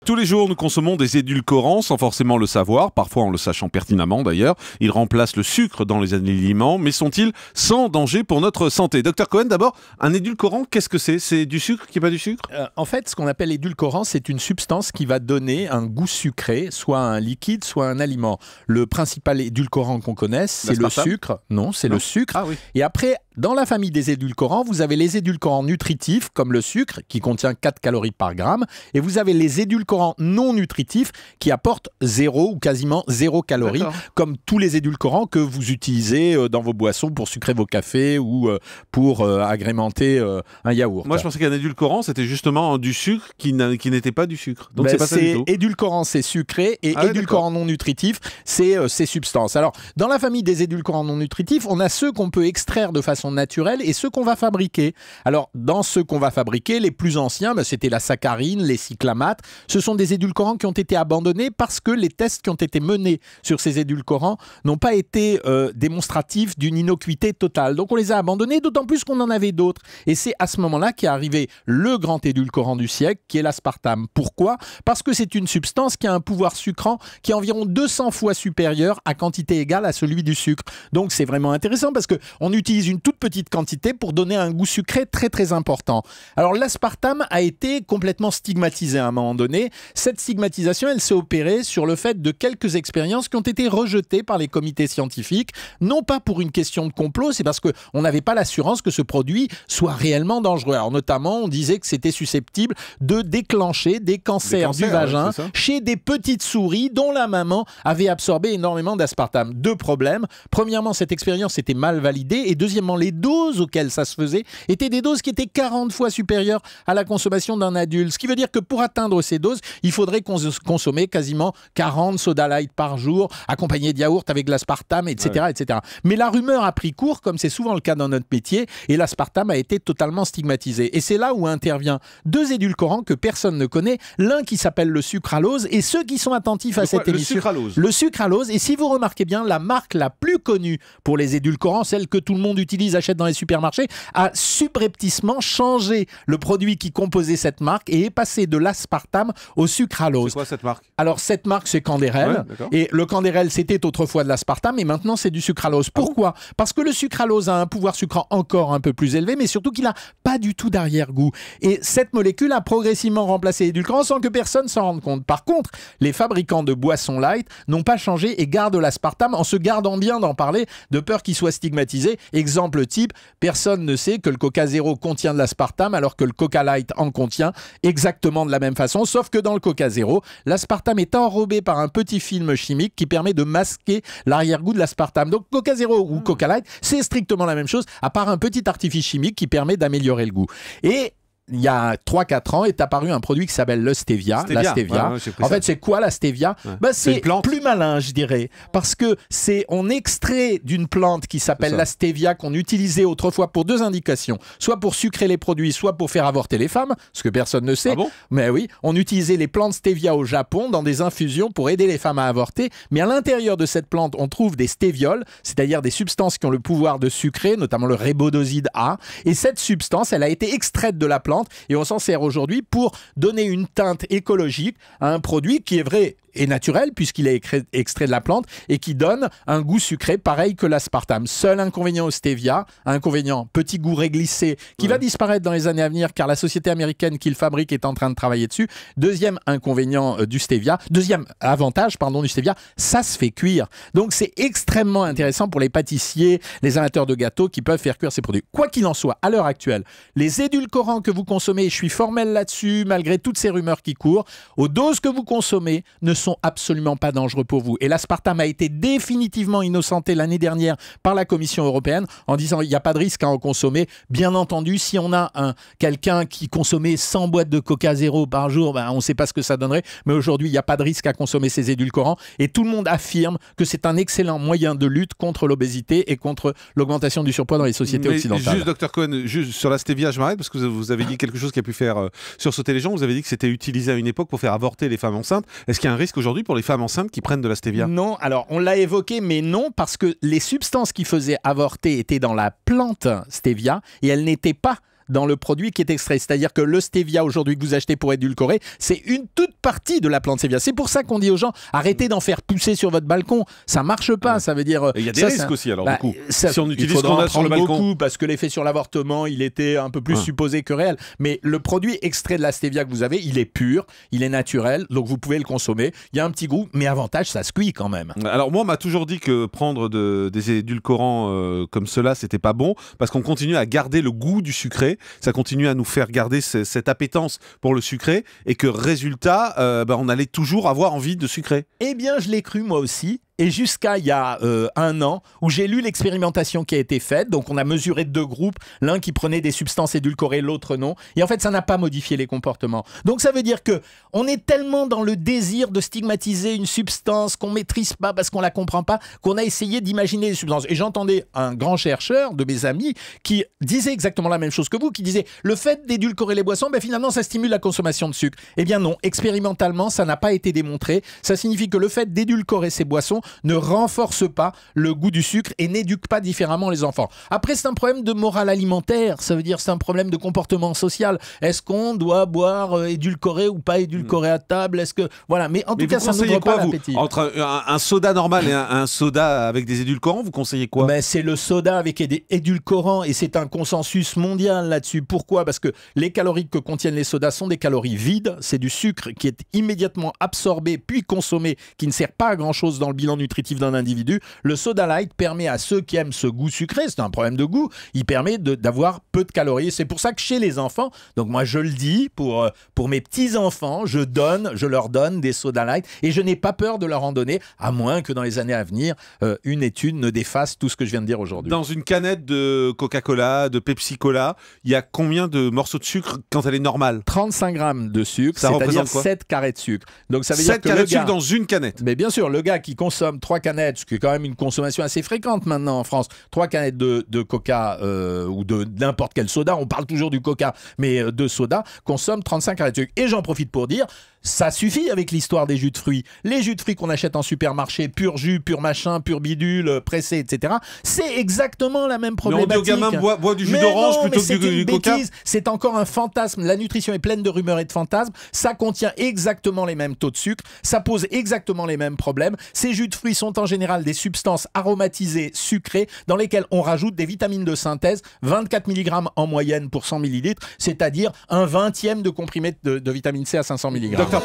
Tous les jours, nous consommons des édulcorants sans forcément le savoir, parfois en le sachant pertinemment d'ailleurs. Ils remplacent le sucre dans les aliments, mais sont-ils sans danger pour notre santé? Docteur Cohen, d'abord, un édulcorant, qu'est-ce que c'est? C'est du sucre qui n'est pas du sucre? En fait, ce qu'on appelle édulcorant, c'est une substance qui va donner un goût sucré, soit un liquide, soit un aliment. Le principal édulcorant qu'on connaisse, c'est le sucre. Non, c'est le sucre. Ah oui. Et après, dans la famille des édulcorants, vous avez les édulcorants nutritifs, comme le sucre, qui contient 4 calories par gramme, et vous avez les édulcorants non nutritifs, qui apportent 0 ou quasiment 0 calories, comme tous les édulcorants que vous utilisez dans vos boissons pour sucrer vos cafés ou pour agrémenter un yaourt. Moi, je pensais qu'un édulcorant, c'était justement du sucre qui n'était pas du sucre. Donc, c'est pas ça du tout. Édulcorant, c'est sucré, et édulcorant non nutritif, c'est ces substances. Alors, dans la famille des édulcorants non nutritifs, on a ceux qu'on peut extraire de façon naturelle et ceux qu'on va fabriquer. Alors, dans ceux qu'on va fabriquer, les plus anciens, c'était la saccharine, les cyclamates. Ce sont des édulcorants qui ont été abandonnés parce que les tests qui ont été menés sur ces édulcorants n'ont pas été démonstratifs d'une innocuité totale. Donc, on les a abandonnés, d'autant plus qu'on en avait d'autres. Et c'est à ce moment-là qu'est arrivé le grand édulcorant du siècle, qui est l'aspartame. Pourquoi? Parce que c'est une substance qui a un pouvoir sucrant qui est environ 200 fois supérieur à quantité égale à celui du sucre. Donc, c'est vraiment intéressant parce qu'on utilise une toute petite quantité pour donner un goût sucré très très important. Alors l'aspartame a été complètement stigmatisé à un moment donné. Cette stigmatisation, elle s'est opérée sur le fait de quelques expériences qui ont été rejetées par les comités scientifiques, non pas pour une question de complot, c'est parce qu'on n'avait pas l'assurance que ce produit soit réellement dangereux. Alors notamment, on disait que c'était susceptible de déclencher des cancers du vagin chez des petites souris dont la maman avait absorbé énormément d'aspartame. Deux problèmes. Premièrement, cette expérience était mal validée et deuxièmement, les doses auxquelles ça se faisait étaient des doses qui étaient 40 fois supérieures à la consommation d'un adulte. Ce qui veut dire que pour atteindre ces doses, il faudrait consommer quasiment 40 soda light par jour, accompagnés de yaourt avec de l'aspartame, etc., etc. Mais la rumeur a pris court, comme c'est souvent le cas dans notre métier, et l'aspartame a été totalement stigmatisé. Et c'est là où intervient deux édulcorants que personne ne connaît, l'un qui s'appelle le sucralose, et ceux qui sont attentifs à cette émission. Le sucralose. Et si vous remarquez bien, la marque la plus connue pour les édulcorants, celle que tout le monde utilise, achète dans les supermarchés, a subrepticement changé le produit qui composait cette marque et est passé de l'aspartame au sucralose. C'est quoi cette marque? Alors cette marque, c'est Canderel. Et le Canderel, c'était autrefois de l'aspartame et maintenant c'est du sucralose. Pourquoi? Parce que le sucralose a un pouvoir sucrant encore un peu plus élevé, mais surtout qu'il n'a pas du tout d'arrière-goût. Et cette molécule a progressivement remplacé l'édulcorant sans que personne s'en rende compte. Par contre, les fabricants de boissons light n'ont pas changé et gardent l'aspartame en se gardant bien d'en parler, de peur qu'il soit stigmatisé. Exemple type, personne ne sait que le Coca Zéro contient de l'aspartame alors que le Coca Light en contient exactement de la même façon, sauf que dans le Coca Zéro, l'aspartame est enrobé par un petit film chimique qui permet de masquer l'arrière-goût de l'aspartame. Donc Coca Zéro ou Coca Light, c'est strictement la même chose, à part un petit artifice chimique qui permet d'améliorer le goût. Et il y a 3-4 ans est apparu un produit qui s'appelle le stevia. La stevia. En fait, c'est quoi la stevia? C'est plus malin, je dirais. Parce que on extrait d'une plante qui s'appelle la stevia qu'on utilisait autrefois pour deux indications. Soit pour sucrer les produits, soit pour faire avorter les femmes. Ce que personne ne sait. Ah bon? Mais oui, on utilisait les plantes stevia au Japon dans des infusions pour aider les femmes à avorter. Mais à l'intérieur de cette plante, on trouve des stévioles, c'est-à-dire des substances qui ont le pouvoir de sucrer, notamment le ribodoside A. Et cette substance, elle a été extraite de la plante et on s'en sert aujourd'hui pour donner une teinte écologique à un produit qui est vrai et naturel puisqu'il est extrait de la plante et qui donne un goût sucré pareil que l'aspartame. Seul inconvénient au stevia, inconvénient, petit goût réglissé qui va disparaître dans les années à venir car la société américaine qui le fabrique est en train de travailler dessus. Deuxième inconvénient du stevia, deuxième avantage du stevia, ça se fait cuire. Donc c'est extrêmement intéressant pour les pâtissiers, les amateurs de gâteaux qui peuvent faire cuire ces produits. Quoi qu'il en soit, à l'heure actuelle, les édulcorants que vous consommez, je suis formel là-dessus, malgré toutes ces rumeurs qui courent, aux doses que vous consommez ne sont absolument pas dangereux pour vous. Et l'aspartame a été définitivement innocenté l'année dernière par la Commission européenne en disant il n'y a pas de risque à en consommer. Bien entendu, si on a quelqu'un qui consommait 100 boîtes de Coca Zéro par jour, on ne sait pas ce que ça donnerait. Mais aujourd'hui, il n'y a pas de risque à consommer ces édulcorants. Et tout le monde affirme que c'est un excellent moyen de lutte contre l'obésité et contre l'augmentation du surpoids dans les sociétés occidentales. Juste, Dr Cohen, juste sur la stevia, je m'arrête parce que vous avez dit quelque chose qui a pu faire sursauter les gens. Vous avez dit que c'était utilisé à une époque pour faire avorter les femmes enceintes. Est-ce qu'il y a un risque aujourd'hui pour les femmes enceintes qui prennent de la stevia? Non, alors on l'a évoqué, mais non, parce que les substances qui faisaient avorter étaient dans la plante stevia et elles n'étaient pas dans le produit qui est extrait. C'est-à-dire que le stevia aujourd'hui que vous achetez pour édulcorer, c'est une toute partie de la plante stevia. C'est pour ça qu'on dit aux gens, arrêtez d'en faire pousser sur votre balcon. Ça marche pas, ça veut dire... Il y a des risques aussi alors du coup. Si on utilise ce qu'on a sur le balcon. Beaucoup, parce que l'effet sur l'avortement, il était un peu plus supposé que réel. Mais le produit extrait de la stevia que vous avez, il est pur, il est naturel, donc vous pouvez le consommer. Il y a un petit goût, mais avantage, ça se cuit quand même. Alors moi, on m'a toujours dit que prendre des édulcorants comme cela, c'était pas bon, parce qu'on continue à garder le goût du sucré, ça continue à nous faire garder cette appétence pour le sucré, et que résultat, on allait toujours avoir envie de sucré. Eh bien, je l'ai cru moi aussi. Et jusqu'à il y a 1 an, où j'ai lu l'expérimentation qui a été faite, donc on a mesuré 2 groupes, l'un qui prenait des substances édulcorées, l'autre non, et en fait ça n'a pas modifié les comportements. Donc ça veut dire que on est tellement dans le désir de stigmatiser une substance qu'on maîtrise pas parce qu'on la comprend pas, qu'on a essayé d'imaginer des substances. Et j'entendais un grand chercheur de mes amis qui disait exactement la même chose que vous, qui disait le fait d'édulcorer les boissons, finalement ça stimule la consommation de sucre. Eh bien non, expérimentalement ça n'a pas été démontré. Ça signifie que le fait d'édulcorer ces boissons ne renforce pas le goût du sucre et n'éduque pas différemment les enfants. Après, c'est un problème de morale alimentaire, ça veut dire c'est un problème de comportement social. Est-ce qu'on doit boire édulcoré ou pas édulcoré à table? Est-ce que voilà, mais en tout cas, ça n'ouvre pas l'appétit. Entre un soda normal et un soda avec des édulcorants, vous conseillez quoi? C'est le soda avec des édulcorants et c'est un consensus mondial là-dessus. Pourquoi? Parce que les calories que contiennent les sodas sont des calories vides, c'est du sucre qui est immédiatement absorbé puis consommé, qui ne sert pas à grand-chose dans le bilan nutritif d'un individu. Le soda light permet à ceux qui aiment ce goût sucré, c'est un problème de goût, il permet d'avoir peu de calories. C'est pour ça que chez les enfants, donc moi je le dis, pour mes petits-enfants, je leur donne des soda light et je n'ai pas peur de leur en donner, à moins que dans les années à venir, une étude ne défasse tout ce que je viens de dire aujourd'hui. Dans une canette de Coca-Cola, de Pepsi-Cola, il y a combien de morceaux de sucre quand elle est normale? 35 grammes de sucre, c'est-à-dire 7 carrés de sucre. Donc ça veut dire que 7 carrés de sucre dans une canette. Mais bien sûr, le gars qui consomme 3 canettes, ce qui est quand même une consommation assez fréquente maintenant en France, 3 canettes de coca ou de n'importe quel soda, on parle toujours du coca, mais de soda, consomme 35 carrés de sucre. Et j'en profite pour dire, ça suffit avec l'histoire des jus de fruits. Les jus de fruits qu'on achète en supermarché, pur jus, pur machin, pur bidule, pressé, etc., c'est exactement la même problématique. Mais on dit aux gamins, bois du jus d'orange plutôt que du coca. C'est encore un fantasme. La nutrition est pleine de rumeurs et de fantasmes. Ça contient exactement les mêmes taux de sucre. Ça pose exactement les mêmes problèmes. Ces jus de fruits sont en général des substances aromatisées, sucrées, dans lesquelles on rajoute des vitamines de synthèse, 24 mg en moyenne pour 100 ml, c'est-à-dire un 20e de comprimé de vitamine C à 500 mg. Docteur